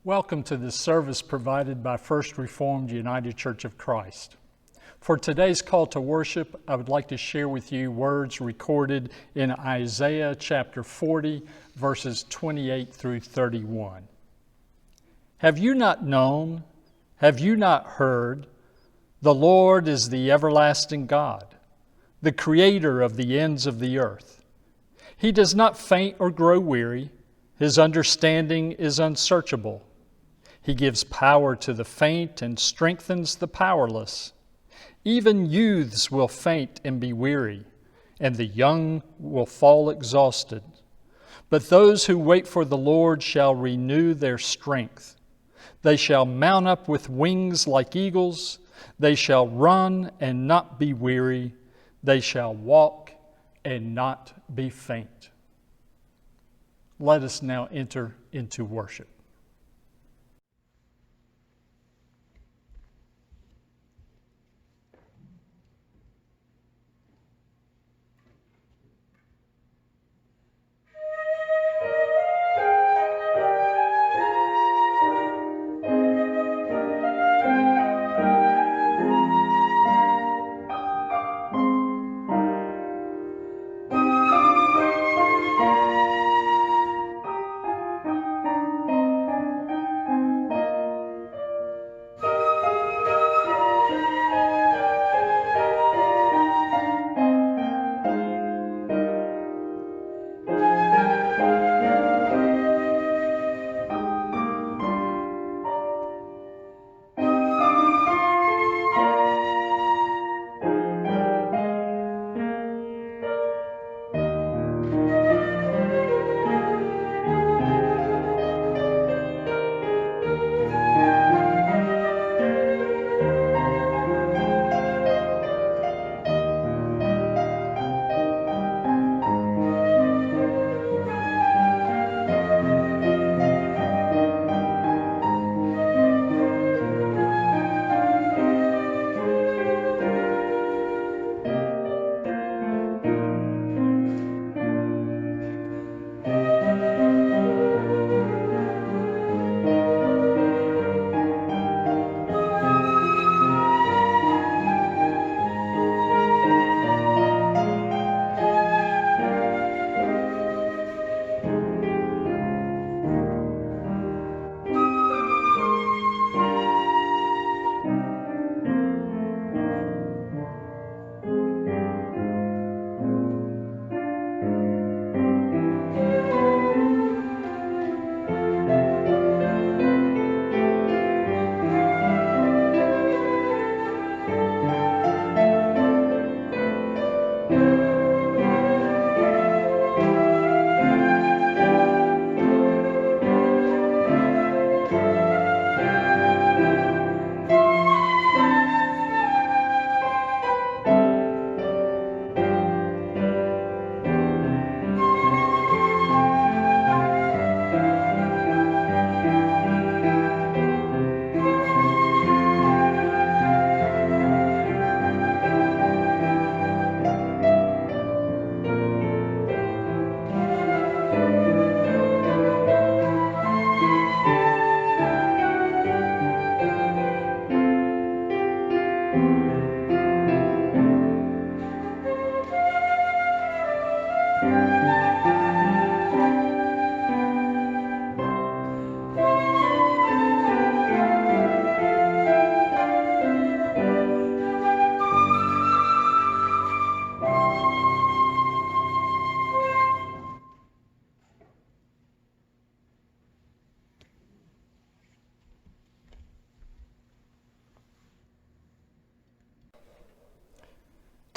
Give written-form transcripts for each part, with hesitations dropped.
Welcome to this service provided by First Reformed United Church of Christ. For today's call to worship, I would like to share with you words recorded in Isaiah chapter 40, verses 28 through 31. Have you not known? Have you not heard? The Lord is the everlasting God, the creator of the ends of the earth. He does not faint or grow weary. His understanding is unsearchable. He gives power to the faint and strengthens the powerless. Even youths will faint and be weary, and the young will fall exhausted. But those who wait for the Lord shall renew their strength. They shall mount up with wings like eagles. They shall run and not be weary. They shall walk and not be faint. Let us now enter into worship.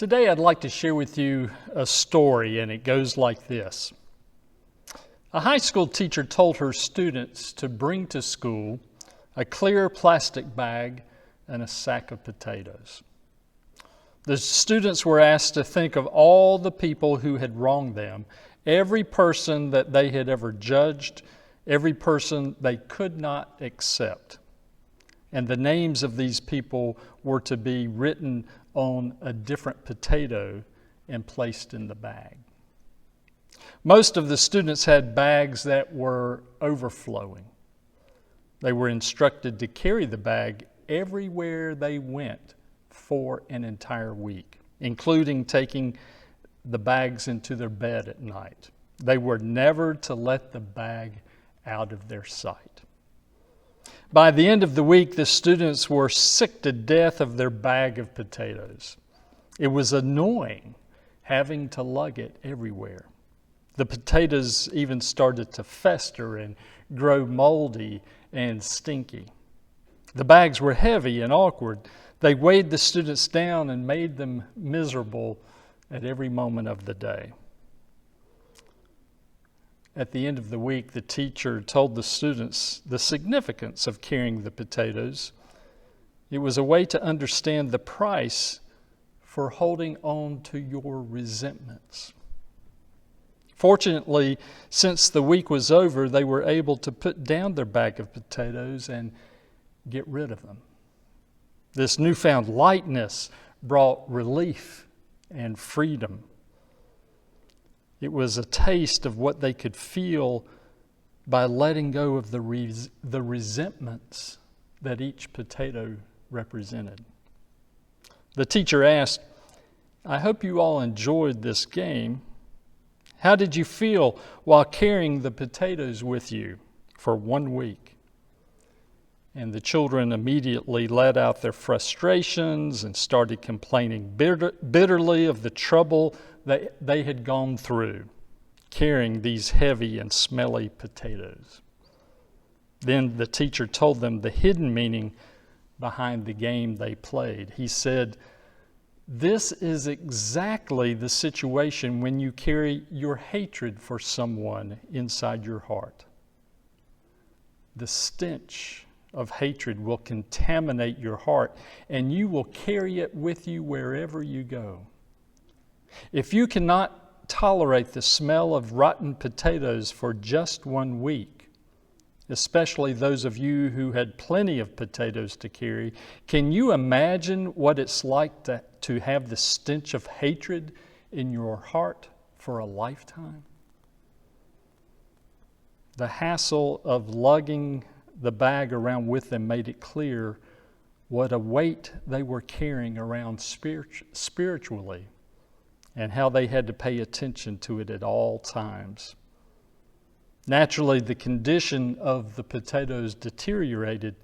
Today I'd like to share with you a story, and it goes like this. A high school teacher told her students to bring to school a clear plastic bag and a sack of potatoes. The students were asked to think of all the people who had wronged them, every person that they had ever judged, every person they could not accept. And the names of these people were to be written on a different potato and placed in the bag. Most of the students had bags that were overflowing. They were instructed to carry the bag everywhere they went for an entire week, including taking the bags into their bed at night. They were never to let the bag out of their sight. By the end of the week, the students were sick to death of their bag of potatoes. It was annoying having to lug it everywhere. The potatoes even started to fester and grow moldy and stinky. The bags were heavy and awkward. They weighed the students down and made them miserable at every moment of the day. At the end of the week, the teacher told the students the significance of carrying the potatoes. It was a way to understand the price for holding on to your resentments. Fortunately, since the week was over, they were able to put down their bag of potatoes and get rid of them. This newfound lightness brought relief and freedom. It was a taste of what they could feel by letting go of the resentments that each potato represented. The teacher asked, "I hope you all enjoyed this game. How did you feel while carrying the potatoes with you for 1 week?" And the children immediately let out their frustrations and started complaining bitterly of the trouble that they had gone through carrying these heavy and smelly potatoes. Then the teacher told them the hidden meaning behind the game they played. He said, "This is exactly the situation when you carry your hatred for someone inside your heart. The stench of hatred will contaminate your heart, and you will carry it with you wherever you go. If you cannot tolerate the smell of rotten potatoes for just 1 week, especially those of you who had plenty of potatoes to carry, can you imagine what it's like to have the stench of hatred in your heart for a lifetime?" The hassle of lugging the bag around with them made it clear what a weight they were carrying around spiritually, and how they had to pay attention to it at all times. Naturally, the condition of the potatoes deteriorated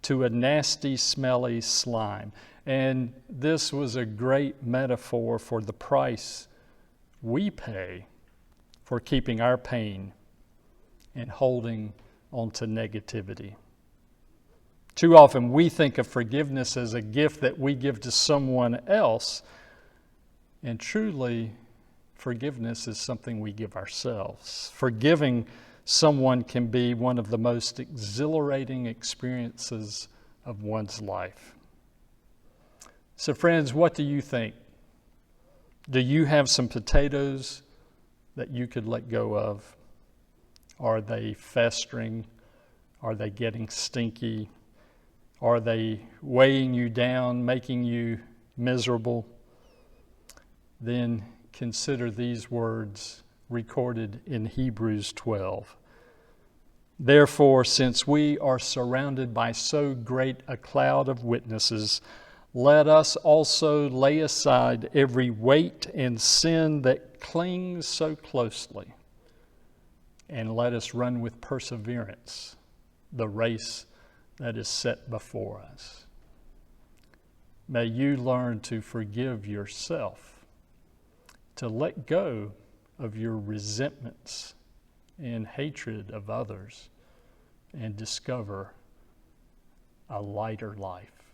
to a nasty, smelly slime. And this was a great metaphor for the price we pay for keeping our pain and holding on to negativity. Too often we think of forgiveness as a gift that we give to someone else, and truly, forgiveness is something we give ourselves. Forgiving someone can be one of the most exhilarating experiences of one's life. So friends, what do you think? Do you have some potatoes that you could let go of? Are they festering? Are they getting stinky? Are they weighing you down, making you miserable? Then consider these words recorded in Hebrews 12. "Therefore, since we are surrounded by so great a cloud of witnesses, let us also lay aside every weight and sin that clings so closely, and let us run with perseverance the race that is set before us." May you learn to forgive yourself, to let go of your resentments and hatred of others, and discover a lighter life.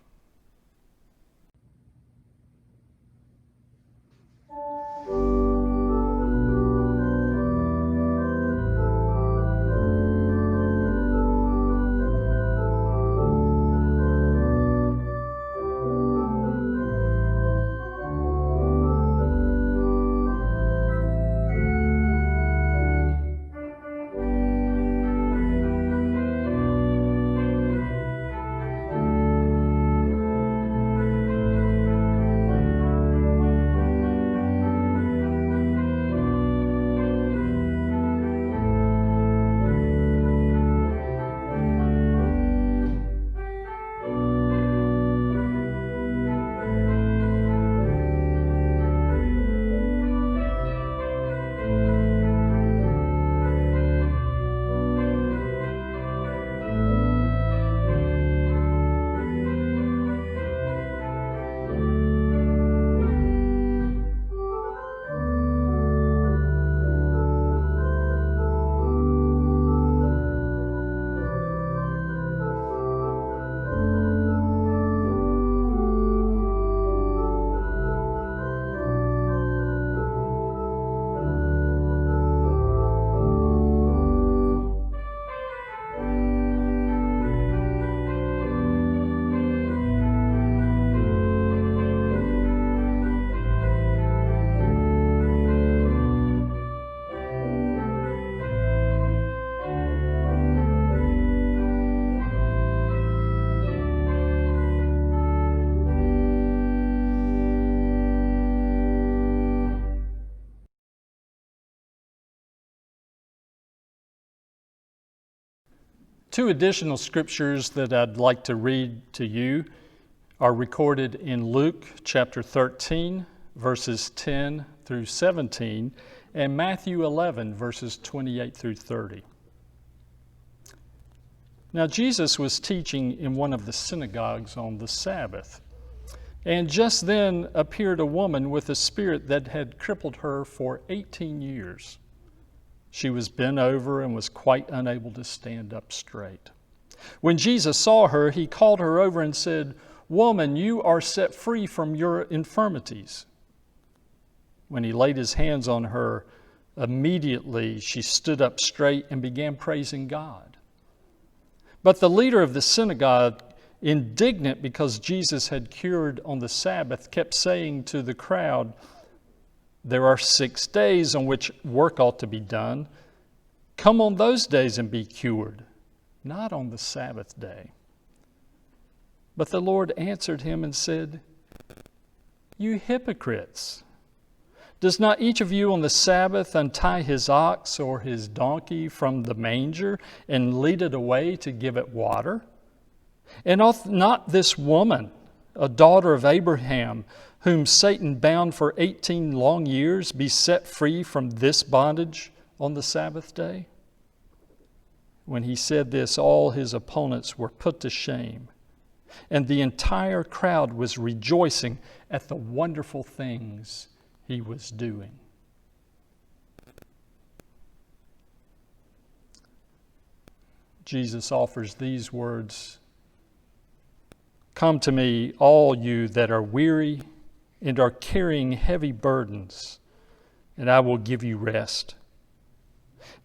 Two additional scriptures that I'd like to read to you are recorded in Luke chapter 13, verses 10 through 17, and Matthew 11, verses 28 through 30. Now, Jesus was teaching in one of the synagogues on the Sabbath, and just then appeared a woman with a spirit that had crippled her for 18 years. She was bent over and was quite unable to stand up straight. When Jesus saw her, he called her over and said, "Woman, you are set free from your infirmities." When he laid his hands on her, immediately she stood up straight and began praising God. But the leader of the synagogue, indignant because Jesus had cured on the Sabbath, kept saying to the crowd, "There are 6 days on which work ought to be done. Come on those days and be cured, not on the Sabbath day." But the Lord answered him and said, "You hypocrites! Does not each of you on the Sabbath untie his ox or his donkey from the manger and lead it away to give it water? And ought not this woman, a daughter of Abraham, whom Satan bound for 18 long years, be set free from this bondage on the Sabbath day?" When he said this, all his opponents were put to shame, and the entire crowd was rejoicing at the wonderful things he was doing. Jesus offers these words, "Come to me, all you that are weary and are carrying heavy burdens, and I will give you rest.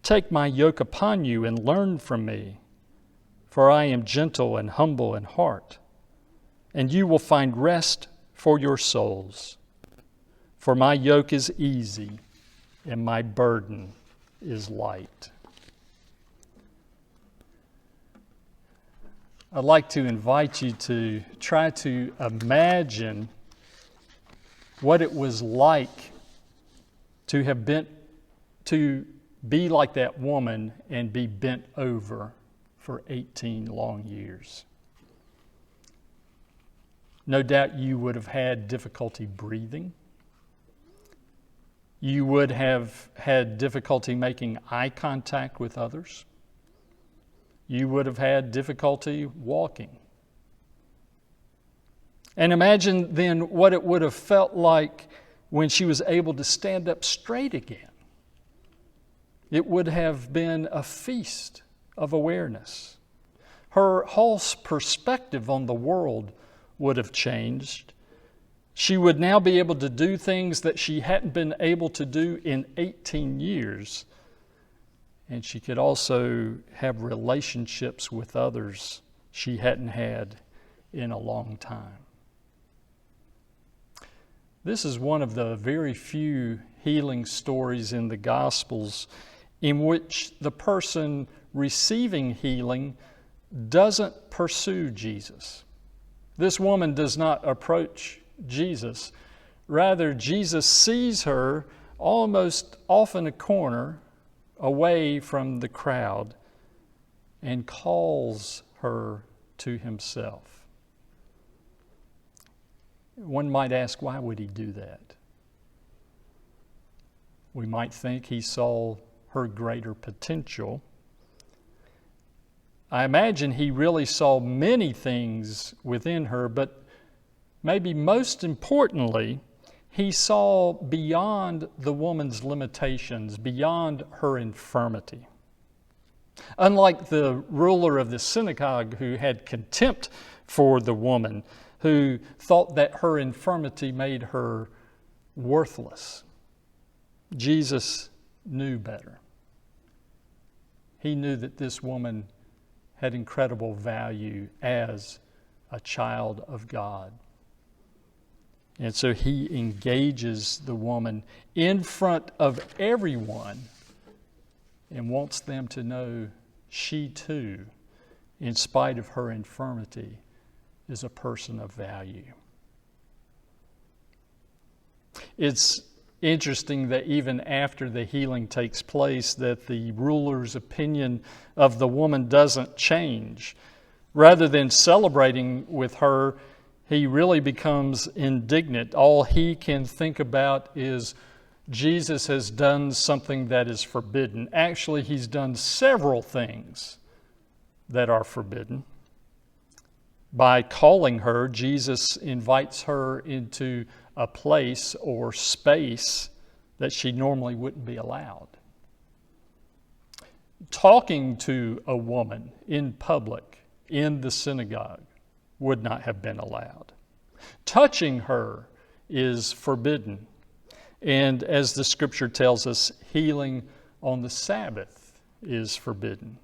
Take my yoke upon you and learn from me, for I am gentle and humble in heart, and you will find rest for your souls. For my yoke is easy and my burden is light." I'd like to invite you to try to imagine what it was like to be like that woman and be bent over for 18 long years. No doubt you would have had difficulty breathing. You would have had difficulty making eye contact with others. You would have had difficulty walking. And imagine then what it would have felt like when she was able to stand up straight again. It would have been a feast of awareness. Her whole perspective on the world would have changed. She would now be able to do things that she hadn't been able to do in 18 years. And she could also have relationships with others she hadn't had in a long time. This is one of the very few healing stories in the Gospels in which the person receiving healing doesn't pursue Jesus. This woman does not approach Jesus. Rather, Jesus sees her almost off in a corner, away from the crowd, and calls her to himself. One might ask, why would he do that? We might think he saw her greater potential. I imagine he really saw many things within her, but maybe most importantly, he saw beyond the woman's limitations, beyond her infirmity. Unlike the ruler of the synagogue who had contempt for the woman, who thought that her infirmity made her worthless, Jesus knew better. He knew that this woman had incredible value as a child of God. And so he engages the woman in front of everyone and wants them to know she too, in spite of her infirmity, is a person of value. It's interesting that even after the healing takes place, that the ruler's opinion of the woman doesn't change. Rather than celebrating with her, he really becomes indignant. All he can think about is Jesus has done something that is forbidden. Actually, he's done several things that are forbidden. By calling her, Jesus invites her into a place or space that she normally wouldn't be allowed. Talking to a woman in public, in the synagogue, would not have been allowed. Touching her is forbidden. And as the scripture tells us, healing on the Sabbath is forbidden.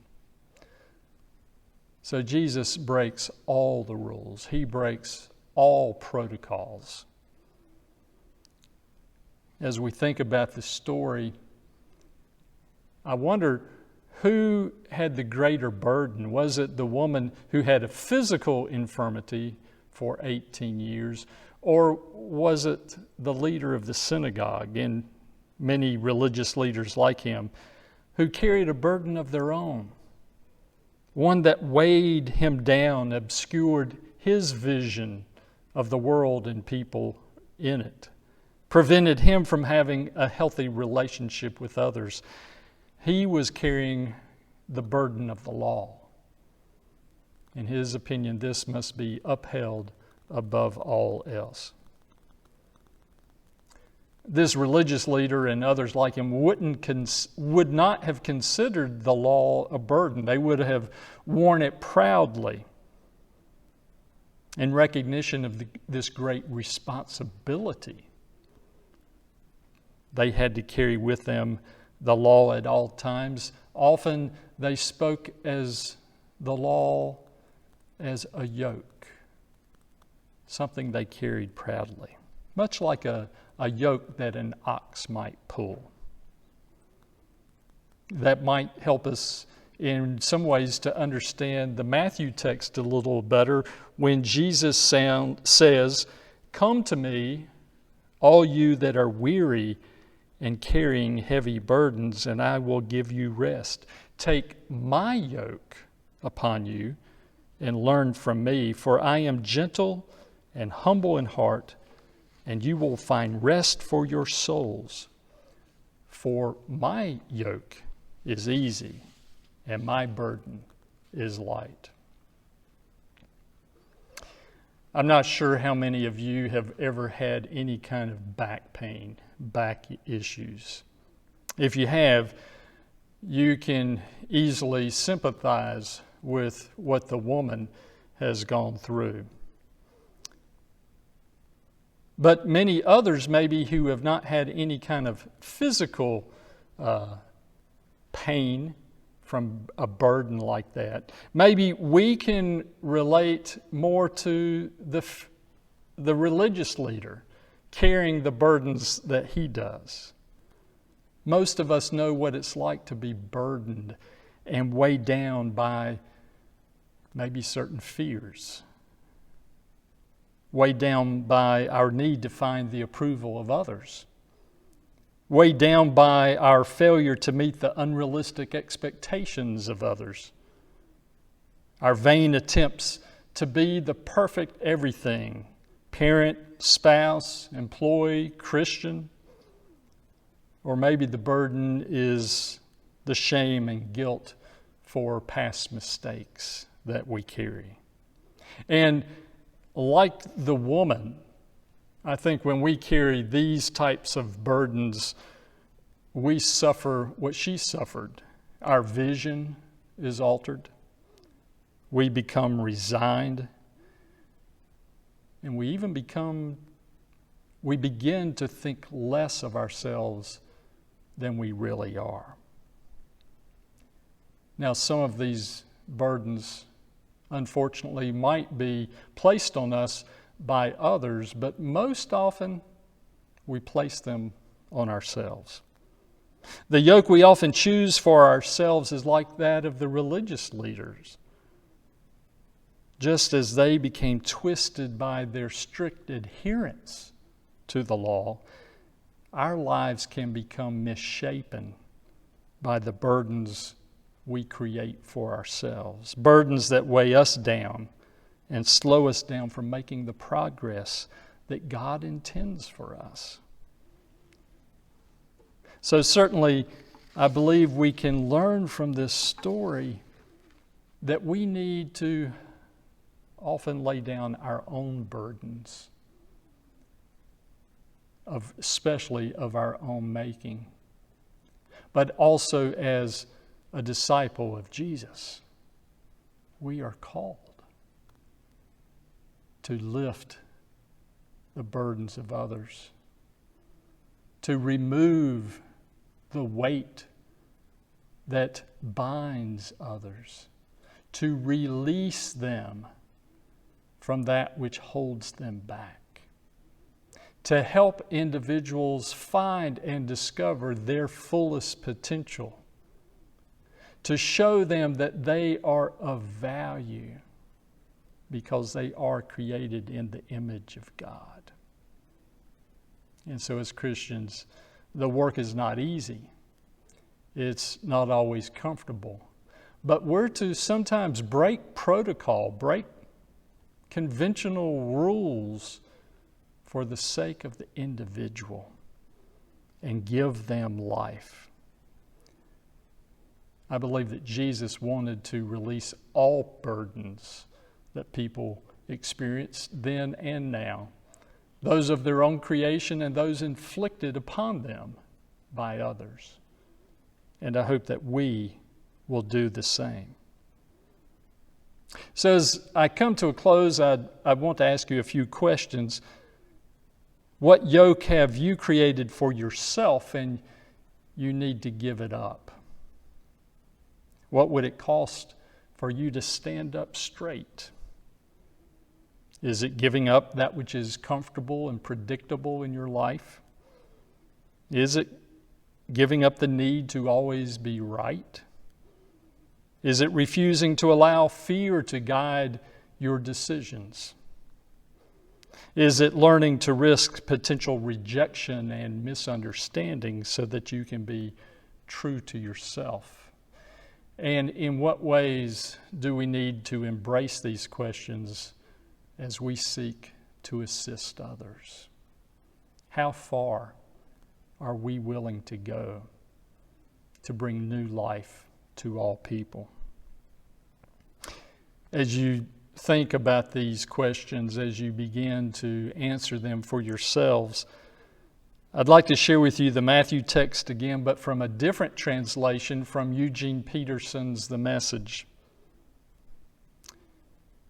So Jesus breaks all the rules. He breaks all protocols. As we think about the story, I wonder who had the greater burden. Was it the woman who had a physical infirmity for 18 years, or was it the leader of the synagogue and many religious leaders like him who carried a burden of their own? One that weighed him down, obscured his vision of the world and people in it, prevented him from having a healthy relationship with others. He was carrying the burden of the law. In his opinion, this must be upheld above all else. This religious leader and others like him would not have considered the law a burden. They would have worn it proudly in recognition of this great responsibility. They had to carry with them the law at all times. Often they spoke as the law as a yoke, something they carried proudly, much like a yoke that an ox might pull. That might help us in some ways to understand the Matthew text a little better when Jesus says, "Come to me, all you that are weary and carrying heavy burdens, and I will give you rest. Take my yoke upon you and learn from me, for I am gentle and humble in heart, and you will find rest for your souls. For my yoke is easy and my burden is light." I'm not sure how many of you have ever had any kind of back pain, back issues. If you have, you can easily sympathize with what the woman has gone through. But many others maybe who have not had any kind of physical pain from a burden like that, maybe we can relate more to the religious leader carrying the burdens that he does. Most of us know what it's like to be burdened and weighed down by maybe certain fears, weighed down by our need to find the approval of others, weighed down by our failure to meet the unrealistic expectations of others, our vain attempts to be the perfect everything, parent, spouse, employee, Christian. Or maybe the burden is the shame and guilt for past mistakes that we carry. And like the woman, I think when we carry these types of burdens, we suffer what she suffered. Our vision is altered. We become resigned. And we begin to think less of ourselves than we really are. Now, some of these burdens, unfortunately, might be placed on us by others, but most often we place them on ourselves. The yoke we often choose for ourselves is like that of the religious leaders. Just as they became twisted by their strict adherence to the law, our lives can become misshapen by the burdens we create for ourselves, burdens that weigh us down and slow us down from making the progress that God intends for us. So certainly, I believe we can learn from this story that we need to often lay down our own burdens, especially of our own making, but also as a disciple of Jesus, we are called to lift the burdens of others, to remove the weight that binds others, to release them from that which holds them back, to help individuals find and discover their fullest potential, to show them that they are of value because they are created in the image of God. And so as Christians, the work is not easy. It's not always comfortable. But we're to sometimes break protocol, break conventional rules for the sake of the individual and give them life. I believe that Jesus wanted to release all burdens that people experience then and now, those of their own creation and those inflicted upon them by others. And I hope that we will do the same. So as I come to a close, I want to ask you a few questions. What yoke have you created for yourself and you need to give it up? What would it cost for you to stand up straight? Is it giving up that which is comfortable and predictable in your life? Is it giving up the need to always be right? Is it refusing to allow fear to guide your decisions? Is it learning to risk potential rejection and misunderstanding so that you can be true to yourself? And in what ways do we need to embrace these questions as we seek to assist others? How far are we willing to go to bring new life to all people? As you think about these questions, as you begin to answer them for yourselves, I'd like to share with you the Matthew text again, but from a different translation from Eugene Peterson's The Message.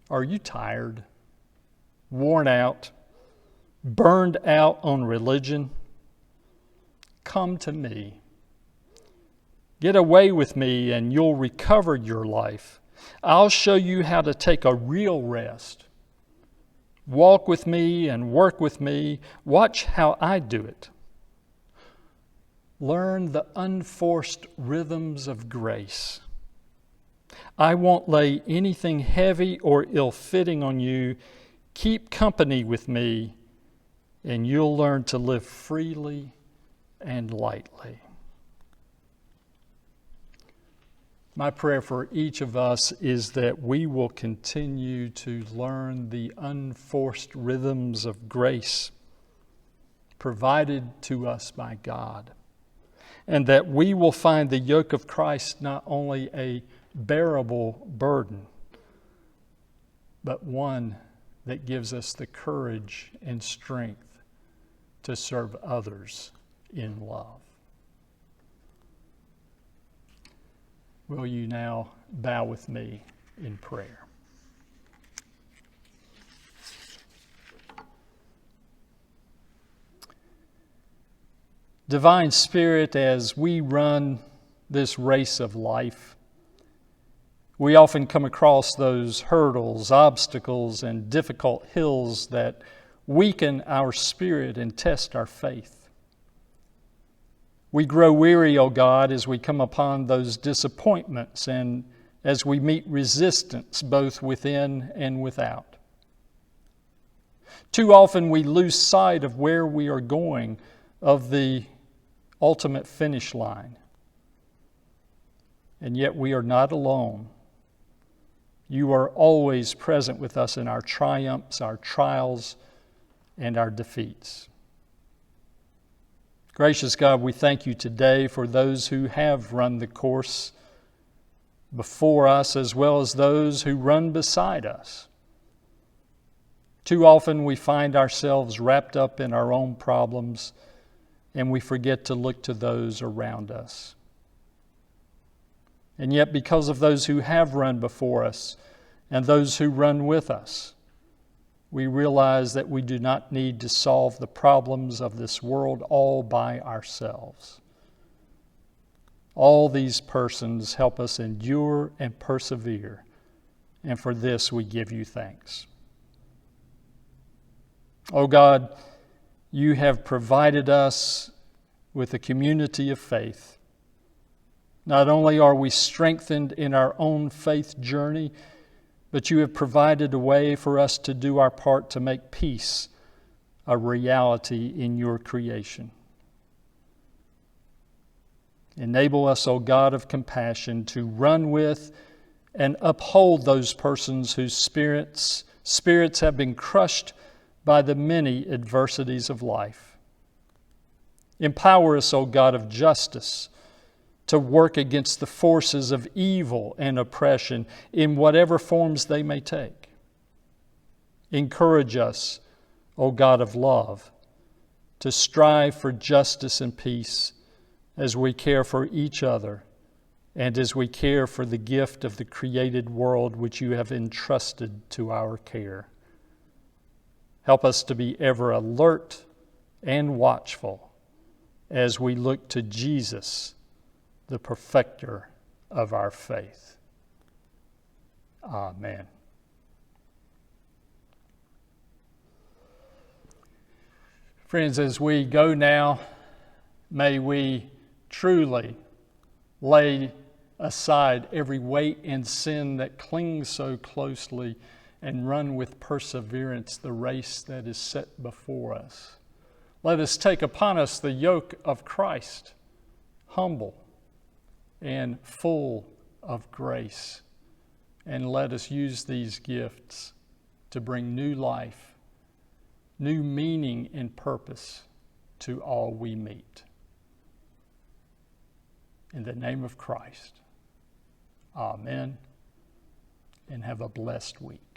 Are you tired, worn out, burned out on religion? Come to me. Get away with me and you'll recover your life. I'll show you how to take a real rest. Walk with me and work with me. Watch how I do it. Learn the unforced rhythms of grace. I won't lay anything heavy or ill-fitting on you. Keep company with me, and you'll learn to live freely and lightly. My prayer for each of us is that we will continue to learn the unforced rhythms of grace provided to us by God, and that we will find the yoke of Christ not only a bearable burden, but one that gives us the courage and strength to serve others in love. Will you now bow with me in prayer? Divine Spirit, as we run this race of life, we often come across those hurdles, obstacles, and difficult hills that weaken our spirit and test our faith. We grow weary, O God, as we come upon those disappointments and as we meet resistance both within and without. Too often we lose sight of where we are going, of the ultimate finish line. And yet we are not alone. You are always present with us in our triumphs, our trials, and our defeats. Gracious God, we thank you today for those who have run the course before us as well as those who run beside us. Too often we find ourselves wrapped up in our own problems and we forget to look to those around us. And yet because of those who have run before us and those who run with us, we realize that we do not need to solve the problems of this world all by ourselves. All these persons help us endure and persevere, and for this we give you thanks. Oh God, you have provided us with a community of faith. Not only are we strengthened in our own faith journey, but you have provided a way for us to do our part to make peace a reality in your creation. Enable us, O God of compassion, to run with and uphold those persons whose spirits have been crushed by the many adversities of life. Empower us, O God of justice, to work against the forces of evil and oppression in whatever forms they may take. Encourage us, O God of love, to strive for justice and peace as we care for each other and as we care for the gift of the created world which you have entrusted to our care. Help us to be ever alert and watchful as we look to Jesus, the perfecter of our faith. Amen. Friends, as we go now, may we truly lay aside every weight and sin that clings so closely and run with perseverance the race that is set before us. Let us take upon us the yoke of Christ, humble and full of grace. And let us use these gifts to bring new life, new meaning and purpose to all we meet. In the name of Christ, amen, and have a blessed week.